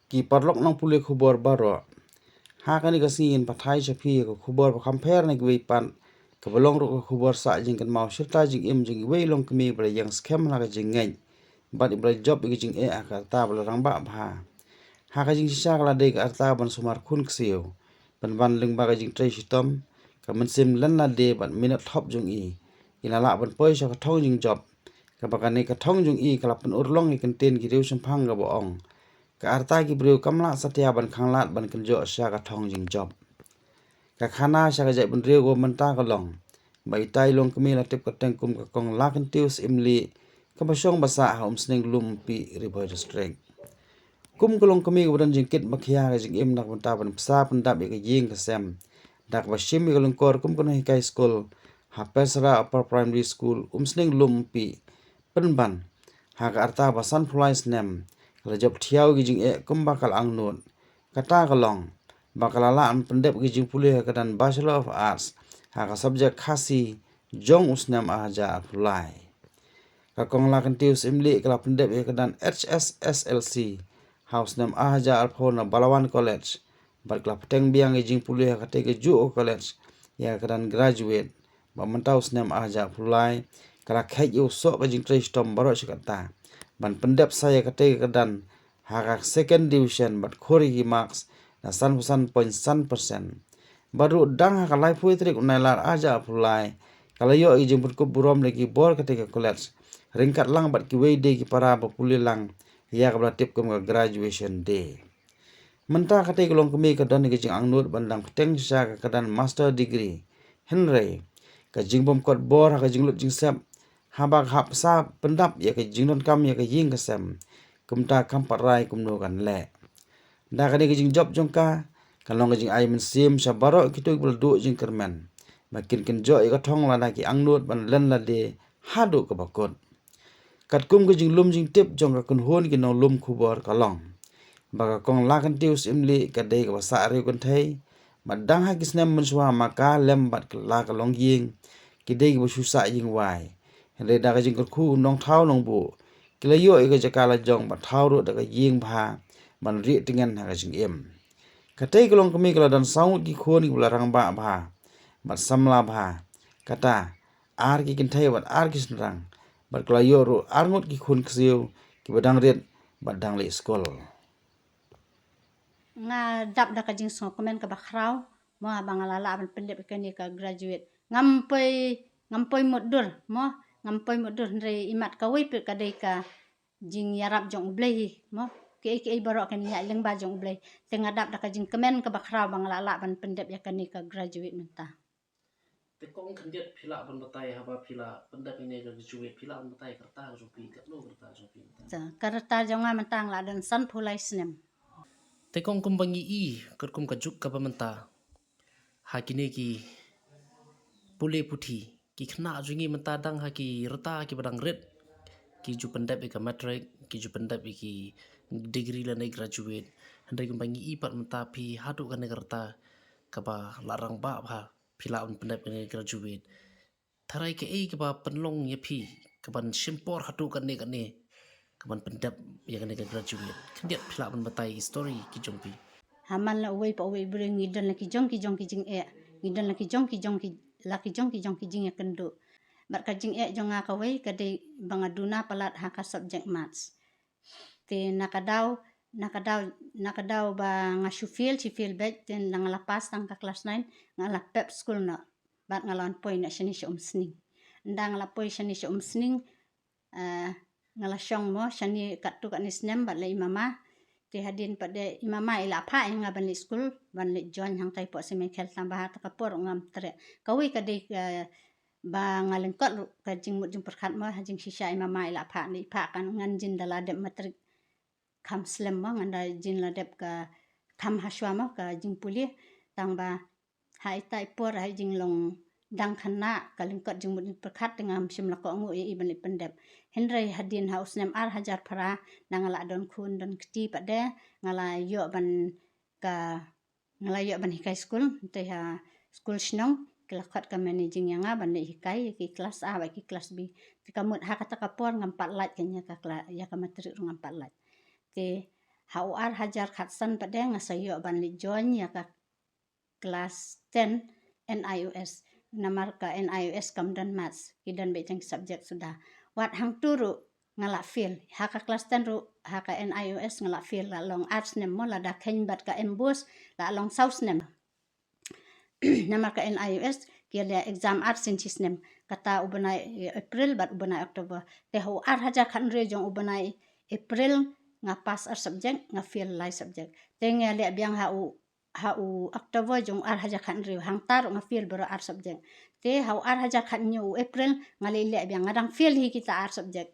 ki parlok nang pule khubor baro ha kani kasingin pathai chapi ko khubor pa compare na gwe pan ka balong ro ko khubor sa jing kan mau shirta jing im jing we long kmi bra yang scam la ka jing ngai bat bra job gi jing e aka ta bla rang ba bha ha ka jing sha kala de ka ta ban sumar khun kseu ban ban ling ba ka jing trai shitom ka man sim lan la de ban minute thop jung i ina la ban poi sha ka thong jing job ka ba ka ne ka thong jung i kala pan urlong i kan ten gi reu sampang ga bo ong ka arta ki breu kamla satya ban khanglat ban kenjo sha ka thong jing job ka khana sha ka jai ban reu go man ta ka long bai tai long kmi la tip ka teng kum ka kong la kan tius imli ka ba shong ba sa ha sning lum pi river district kum kolong kami ko dan jingkit makhia ga jing im nak ban ta ban psa pan dap ga ying ka sem dak ba shim ga long kor kum kono high school ha pesra upper primary school sning lum pi pan ban ha ka arta ba san flies nem la job thiau gi jing e kum bakal ang nun kata kalong bakal la an pendep gi jing pulih ka dan bachelor of arts ha ka subject khasi jong usnam aja fly ka kong la kan tius imli ka pendep ka dan HSSLC house nam aja alphona Balawan College bar kla peteng biang e jing pulih ka te ju college ya ka dan graduate ba mentaus nam aja fly kala khai yu so ka jing tre stom baro sikata ban pendep saya kate kedan haka second division but khori marks na san point san persen baru dang haka life poetry unailar aja apply kala yo i jing ko burom lagi bor kate college ringkat lang bat ki weide ki para bapuli lang ya ka tip kum graduation day menta kate kolong kemi ka dan ki jing angnut bandang peteng sha ka dan master degree henry ka jing bom kot bor haka jing lut jing sep habak hap sa pendap ya ke jingnon kam ya ke ying kesem kumta kam parai kumno kan le da ka ke jing job jongka kalong ke jing ai men sim sabaro kitu bul du jing kermen makin ken jo ka thong la na ki angnut ban len la de hadu ka bakot kat kum ke jing lum jing tip jong ka kun hon ki no lum khubor kalong baga kong la kan tius imli ka de ka sa re kun thai madang ha kisnem men suha maka lem bat la ka long ying ki de ki bu sa ying wai le da ka jing khu nong thau nong bu kila yo ga jakala jong ba thau ro da ka ying bha ban ri tingen ha ka jing em ka te kolong kami kala dan saung ki khon ki bularang ba bha bat samla bha kata ar ki kin thai bat ar ki snrang bat kala yo ro ar ngot ki khon ksiu ki badang ret badang le skol nga dap da ka jing so komen ka bakraw mo bangala la ban pendep ka ni ka graduate ngampoi modur mo ngampoi modur ndre imat ka wi pe ka de ka jing yarap jong blei mo ke baro kan ya leng ba jong blei tenga dap da ka jing kemen ka bakraw bangala la ban pendep ya ka ni ka graduate menta te kong kandiat phila ban batai haba phila pendap ini ga graduate phila ban batai kerta rupi ka no kerta rupi karta jonga mentang la dan san phulai snem te kong kumbangi i ker kum kajuk ka pamenta hakine ki pule puthi ki khna jungi menta dang ha ki reta ki badang ret ki ju pendap ka matric ki ju pendap ki degree la nei graduate handai kumbangi i pat menta phi hatu ka ne kerta ka ba larang ba bha phila un pendap ne graduate tharai ke ei ka ba penlong ye phi ka ban simpor hatu ka ne kaman pendap ya kan graduate kandiat phila ban batai story ki jongpi haman la wei pa wei bring ngidan la ki jong ki jing e ngidan la ki jong ki jing ya kendo bar ka jing e jonga ka wei ka de bangaduna palat ha ka subject maths te nakadaw ba nga shufil si fil bet ten nang lapas tang ka class 9 ngala pep school na bat ngalan poi na shani sning ndang la poi shani sning ngala syong mo shani kat tu kat ni snem bat le mama te hadin pada imama ila pha nga ban le school ban le join hang tai po se me khel tambah ta kapor ngam tre kawi ka de ba ngalen kot ka jing mut jing perkhat mo jing shisha imama ila pha ni pha kan ngan jin dala de matrik kham slem mo nganda jin la dep ka kham haswa mo ka jing puli tang ba hai tai por hai jing long dang khana kalingkot jing mut perkhat dengan sim la ko ngu i ban le pendep henry hadin haus nem ar hajar phara nangala don khun don kti pade ngala yo ban hikai school te ha school snong kelakhat ka managing yang ban le hikai ki kelas A ba ki kelas B ti kamut ha kata kapor ngam pat lat kenya ka ya ka matri ngam pat lat te hau ar hajar khatsan pada ngasayo ban li join ya ka kelas 10 NIOS namar ka NIOS kamdan maths kidan be jang subjek sudah wat hang turu ngala feel haka kelas 10 ru haka NIOS ngala feel la long arts nem mo la da khen bat ka embus la long south nem namar ka NIOS kia dia exam art sincis nem kata ubanai April bat ubanai Oktober te hau ar hajar khan re jong ubanai April nga pass ar subjek nga fail lai subjek te nge le biang hau Oktober jong ar hajar khan re hang tar nga fail bero ar subjek te hau ar hajar khan nyu April nga le biang ngadang fail hi kita ar subjek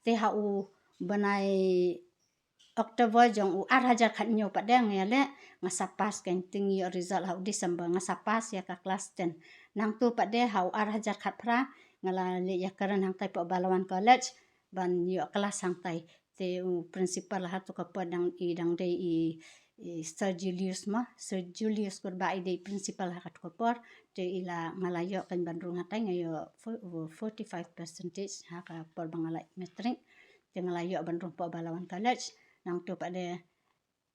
te hau banai Oktober jong ar hajar khan nyu padang ya le nga sapas kan tingi result hau December nga sapas ya ka kelas 10 nang tu pade hau ar hajar khat pra ngala le ya karan hang tai po Balawan College ban yo kelas hang tai te principal ha tu ka padang i dang de i Sir Julius kurba i de principal ha kat ko por te ila ngala yo kan ban rung hatai ngayo 45% ha ka por bangala metric te ngala yo ban rung po Balawan College nang tu pade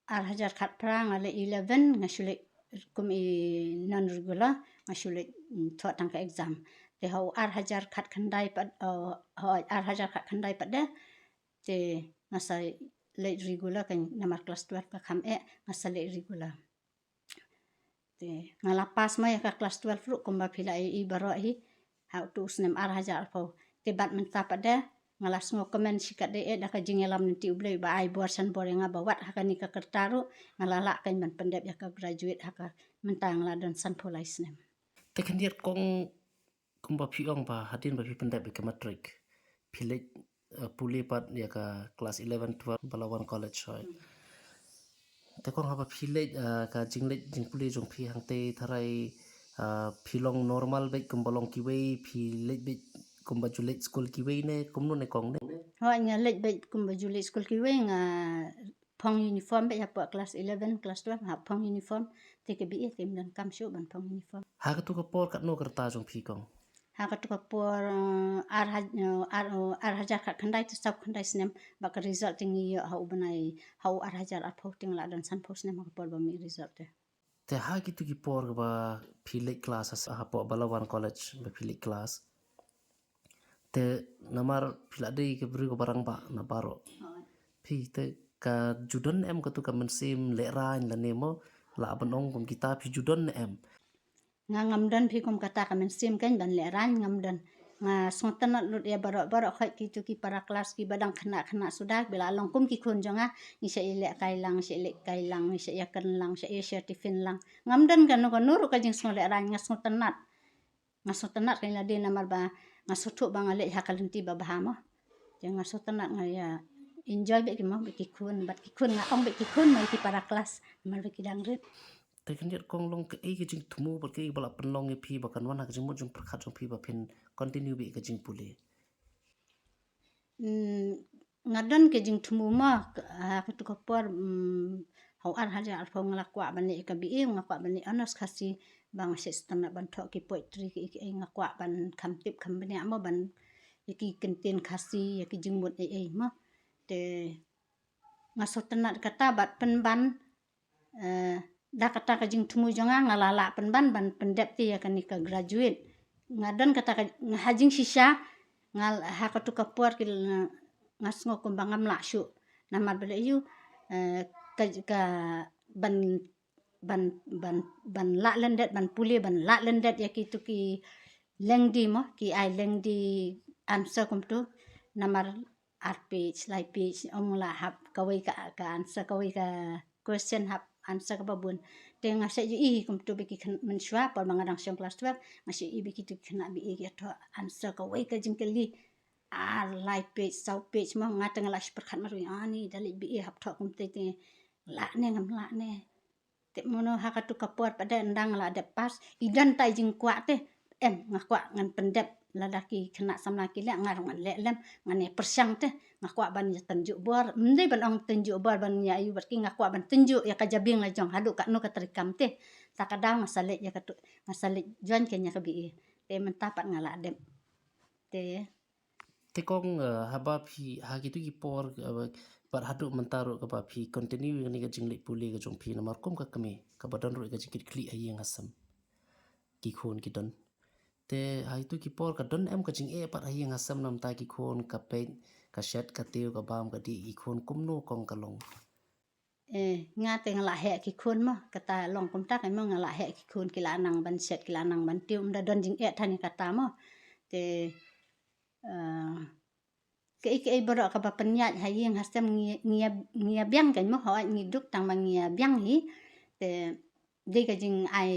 ar hajar khat pra ngale 11 ngasulik kum i non regular ngasulik thot tang ka exam te hau ar hajar khat khandai pad ar hajar khat khandai pada te ngasa late regular kan namar kelas 12 ka kham ngasa late regular te ngala pas ma ya ka kelas 12 ru kumba phila i baro hi hau tu snem ar hajar po te bat menta pada ngalas ngo komen sikat de da ka jingelam nanti ublei ba ai bor san bor nga bawat hakani ka kertaru ngalala kan man pendep ya ka graduate haka mentang la dan san polai snem te kan diat kong kumba piong ba hadin ba pipendap ke matrik pilik puli pat ya ka kelas 11 12 Balawan College hoy te kong haba pilik ka jinglet jing puli jong pi hang te tharai pilong normal be kumbalong kiwei pilik be kumba julet school kiwei ne kumno ne kong ne ho nya lej be kumba julet school ki we nga phong uniform be ya po kelas 11 kelas 12 ha phong uniform te ke bi tem dan kam shu ban phong uniform ha ka tu ka por kat no kerta jong pi kong ha ka tu ka por ar hajar khat khandai tu sab khandai snem ba ka result tingi yo hau banai hau ar hajar ar phau ting la dan san phau snem ka por ba mi result te ha ki tu ki por ba pilik class ha po Balawan College ba pilik class te namar pilade ke beri ko barang ba na baro pi te ka judon em ka tu ka mensim le rain la nemo la banong kum kita pi judon em nga ngamdan phi kum kata ka men sim kan ban le ran ngamdan nga sontan lut ya baro khat ki tu ki para kelas ki badang khana sudah bila long kum ki khun jonga ni se ile kai lang ni se ya kan lang se ya certifin lang ngamdan kan no nur ka jing song le ran nga sontan kan la de namar ba nga sotu ba ngale hakalenti ba bahamo jang nga sontan nga ya enjoy be ki mo be ki khun nga ong be ki khun mai ki para kelas mar be ki dang rit te kan jet kong long ke ke jing thumu ba ke bala penlong e pi ba kan wana ka jing mo jing prakhat jong pi ba pin continue be ka jing pule ngadan ke jing thumu ma ka tu ko por hau ar haja ar phong la kwa ban ka bi ngakwa ban honors khasi bang se stana ban tho ki poetry ki ngakwa ban kham tip kham bani ama ban ki kenten khasi ya ki jing mot ma te ngasotana kata bat pen ban da kata ka jing thumu jonga ngalala pen ban pendep ti ya kan ka graduate ngadan kata ka hajing sisa ngal ha ka tu ka por ki ngas ngo kumbangam la shu namar bele yu ka ban la lendet ban puli ban la lendet ya ki tu ki lengdi mo ki ai lengdi answer kum tu namar art page slide page ong la hap kawai ka answer kawai ka question hap answer ka babun te ngase ju i kum tu biki men shwa por mangadang syong kelas 12 ngase i biki tu kena bi ya to answer kawai ka jingkeli live page sau page mo ngata ngala perkhat maru ani dali bi hap tho kum te la ne ngam la ne te mono hakatu kapor pada ndang la de pas idan tai jing kwa te ngakwa ngan pendep ladaki kena samna ki le ngar ngan le lem ngane persyang te ngakwa ban ya tunjuk bor mende ban ong tunjuk bor ban ya ayu berki ngakwa ban tunjuk ya kajabing la jong hadu ka no katrikam te takadang ngasale ya katu ngasale jon kenya ka bi te mentapat ngala dem te Tekong haba phi hagi tu ki por bar hadu mentaro ka ba phi continue ni ka jingli puli ka jong phi na mar kum ka kami ka badan ro ka jikit kli ayeng asam ki khon ki don te hai tu ki por ka don em ka jing e pat ayeng asam nam ta ki khon ka pe ka shet ka teu ka bam ka di ki khon kum no kong ka long nga te ngala he ki khun mo kata long kum ta kai mo ngala he ki khun ki la nang ban set ki la nang ban tiu da don jing thani kata mo te ke boro ka ba penyat hayeng hasem ngia biang kan mo ho ngi duk tang ma ngia biang hi te de ka jing ai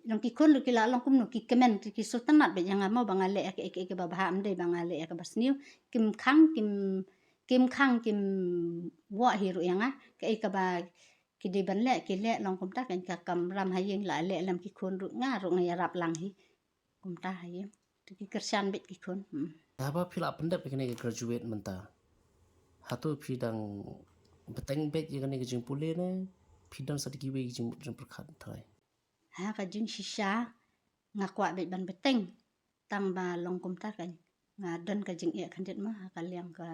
long ki khun lu ki la long kum no ki kemen ki sultanat be yang mo bangale ke ba baham de bangale ka basniu kim khang kim wa hi ru yang ke ba ki de ban le ki le long kum ta kan ka kam ram hayeng la le lam ki khun ru nga ru ngai rap lang hi kum ta hayeng ki kersan bet ki khun haba phi la pendap ka ni ka graduate menta hatu phi dang beteng bet ye ka ni ka jing puli ne phi dang sa ki we jing jing perkhat thai ha ka jing shisha nga kwa bet ban beteng tang ba long kum ta kan nga don ka jing kan det ma ka liang ka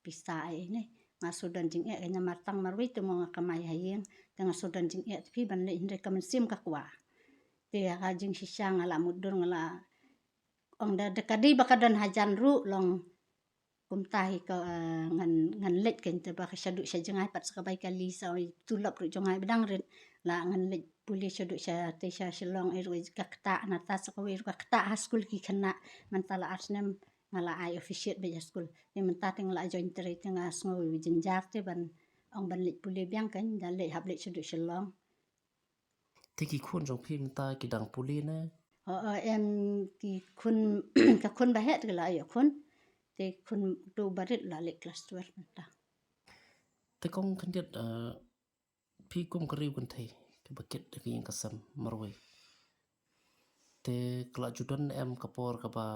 pisa ai ne nga sudan jing ka nya martang marwi tu mo nga kamai hayeng tanga sudan jing phi ban le hindre ka sim ka kwa te ka jing shisha nga la mudur nga la ong da dekadi bakadan hajan ru long kum tahi ka ngan let kan te ba ka shadu sha jangai pat ska bai ka li sa tulap ru jangai bedang ren la ngan let puli shadu sha te sha shilong ru ka kta na ta ska wi ka kta ha school ki khana man tala arsnem ngala ai officiate be school ni man ta ting la join tre te nga sngo wi jinjar te ban ong ban let puli biang kan da le hab le shadu shilong te ki khon jong phi menta ki dang puli ne em ki khun ka khun ba het la yo khun te khun tu barit la le class 12 menta te kong kan dit phi kum ka riu kan thai ka baket ka yang ka sam marwai te kala judan em ka por ka ba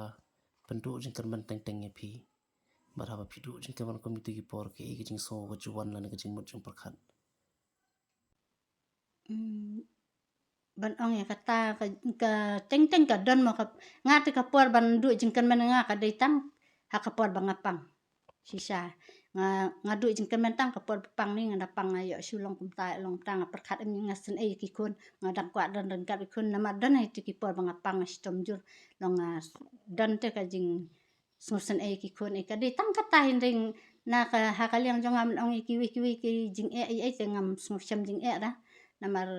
pendu jing kan man teng teng ye phi bar haba phi du jing kan man komite ki por ke e jing so ka juwan la ne ka jing mut jing perkhat ban ong ya kata ka teng teng ka don mo ka ngati ka por ban du jingkan man nga ka deitang ha ka por bangapang sisa nga du jingkan man tang ka por pang ni nga pang ayo sulong kum ta long tang perkhat em nga sen e ki kun nga dak kwa dan ka kun nama don ai ki por bangapang stom jur long don te ka jing sen e ki kun e ka deitang ka ta ring na ka ha ka liang jong am ong kiwi ki jing e te ngam sem jing da namar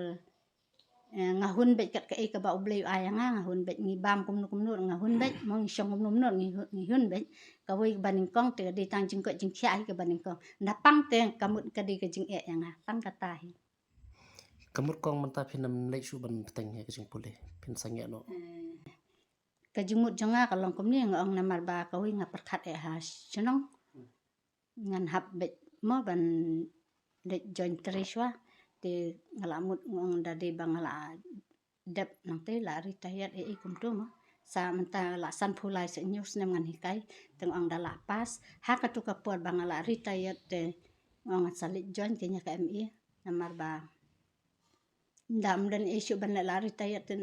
ngahun bet kat ka ka ba ublay ay nga ngahun bet ngi bam kum nu ngahun bet mong syong kum nu ngi hun bet ka wi baning kong te di tang jing ko jing khya ka baning kong na pang te kamut ka di ka jing nga tang ka ta hi kamut kong menta phi nam lek shu ban teng ye ka jing puli phin sang ye no ka jumut jonga ka long kum ni ngong namar ba ka wi nga perkhat ha chnong ngan hab bet mo ban de join treswa te ngalamut ngong da de bangala dep nang te la retired kum tu mo sa menta la san phulai se news nem ngan hikai teng ong da la pas ha ka tu ka por bangala retired te ngong salit join ke nya ka mi namar ba ndam dan isu ban la retired te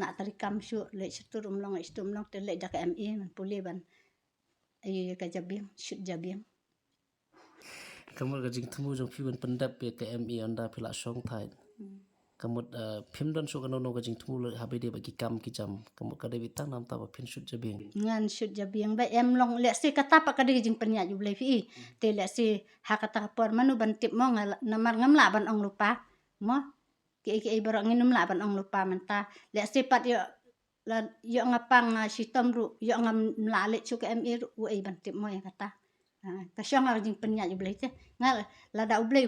na tarikam shu le situr long te le da ka mi man puli ban ai ka jabim shut jabim kamut ka jing thumu jong phi ban pendap ye ka me anda phila song thai kamut phim don shu ka no ka jing thumu habe de ba ki kam ki jam kamut ka de bitang nam ta ba phin shut jabing ngan shut jabing ba em long le si kata pa ka di jing penya ju blai fi te le si ha kata por manu ban tip mo namar ngam la ban ong lupa mo ke barang nginum la ban ong lupa menta le si pat yo la yo ngapang sitom ru yo ngam la le chu ka em ru ai ban tip mo ya kata ka syong jing penya ju blai te ngal la da blai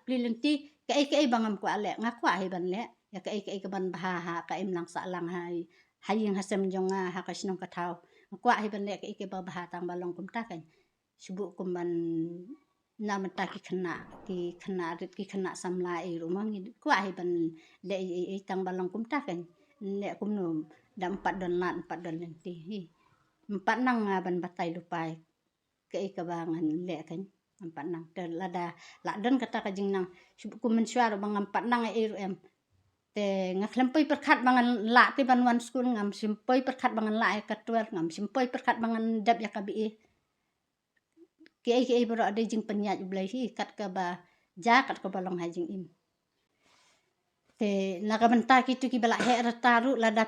pli lenti ke bangam ko ale ngakwa ai ban le ya ke ban ha ka em lang sa lang hai hayeng hasem jong ha ka sinong ka thau kwa hi ban le ke ba bah tang balong kum ta kan subu kum ban na mata ki khana rit ki khana samla e ru mang kwa hi ban le tang balong kum ta kan le kum no dam pat don lan pat don lenti hi empat nang ban batai lupai ke bangan le kan empat nang te lada la don kata ka jing nang subu kum mensuar bang empat nang e ru em te ngaklempoi perkat bangan la te ban wan school ngam simpoi perkat bangan la ka tuar ngam simpoi perkat bangan dap ya kabi ke bro ada jing penyat ublai hi kat ka ba ja kat ka balong ha jing im te naga benta kitu ki bala he taru lada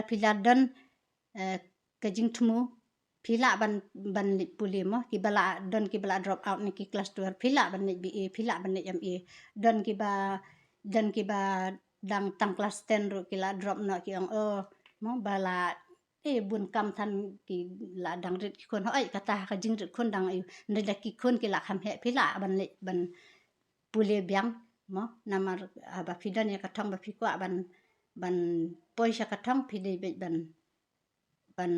piladan ka jing tumu pila ban lit puli mo ki bala drop out ni ki kelas 2 pila ban lit BA pila ban lit MA dan ki ba dang tang kelas 10 ru ki la drop no ki ong mo bala bun kam than ki la dang rit ki kon hoi kata ka jing rit kon dang ayu nda ki kon ki la kham he pila ban puli biang mo namar ba pidan ya katong ba pikwa ban poi sha katong pide ban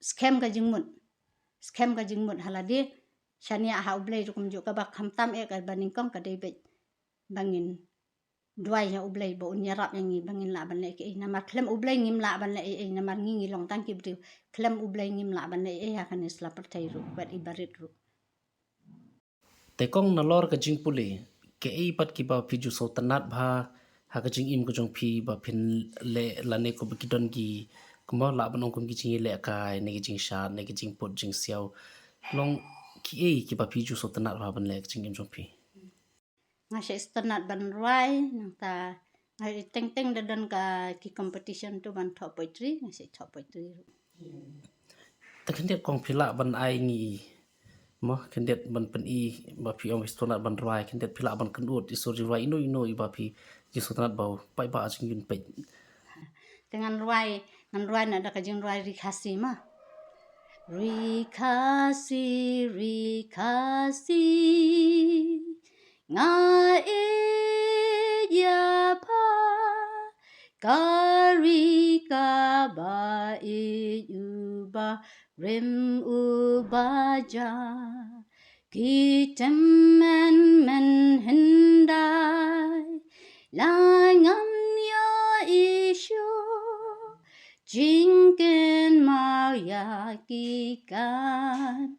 scam ka jingmut halade shania ha ublai rukum ju ka ba khamtam ka baning kong ka debet bangin duai ya ublai bo unyarap yang ngi bangin la ban le ke namar klem ublai ngim la ban le namar ngi long tang ki bri klem ublai ngim la ban le ha kan isla pertai ru bat ibarit ru te kong na lor ka jing pule ke pat ki ba piju so tanat bha ha ka jing im ko jong phi ba phin le la ne ko ki don ki kuma la ban ong kum ki jing le kai ne ki jing sha ne ki jing pot jing siao long ki ba piju so tanat bha ban le jing im jong phi ngasih stanat ban ruai nang ta ngai teng dan ka ki competition tu ban top poetry ngasih top poetry ru ta kan det kong phila ban ai ngi mo kan det ban pen i ba phi om stonat ban ruai kan det phila ban kan ut iso ri ruai ino i ba phi ji so tanat bau pai ba jing yun pe dengan ruai na ada ka jing ruai rikasi ma rikasi nga ya pa kari ka ba uba rim ubaja kitem men hendai langam ya isyo jingken mau ya kikan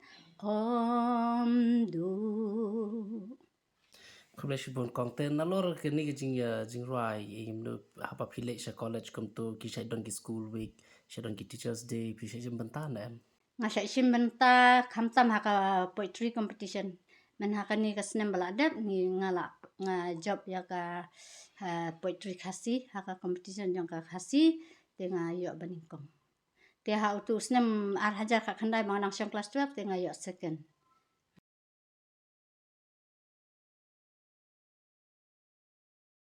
du khule shi bon kong ten na lor ke ni jing ruai im no ha ba phi le sha college kum to ki shai don ki school week shai don ki teachers day phi shai jim ban ta na em ngasih sim benta khamtam haka poetry competition men haka ni ka snem baladat ni ngala job ya ka poetry khasi haka competition yang ka khasi dengan yo baningkong te ha tu snem ar hajar ka khandai ma nang class 12 te nga yo second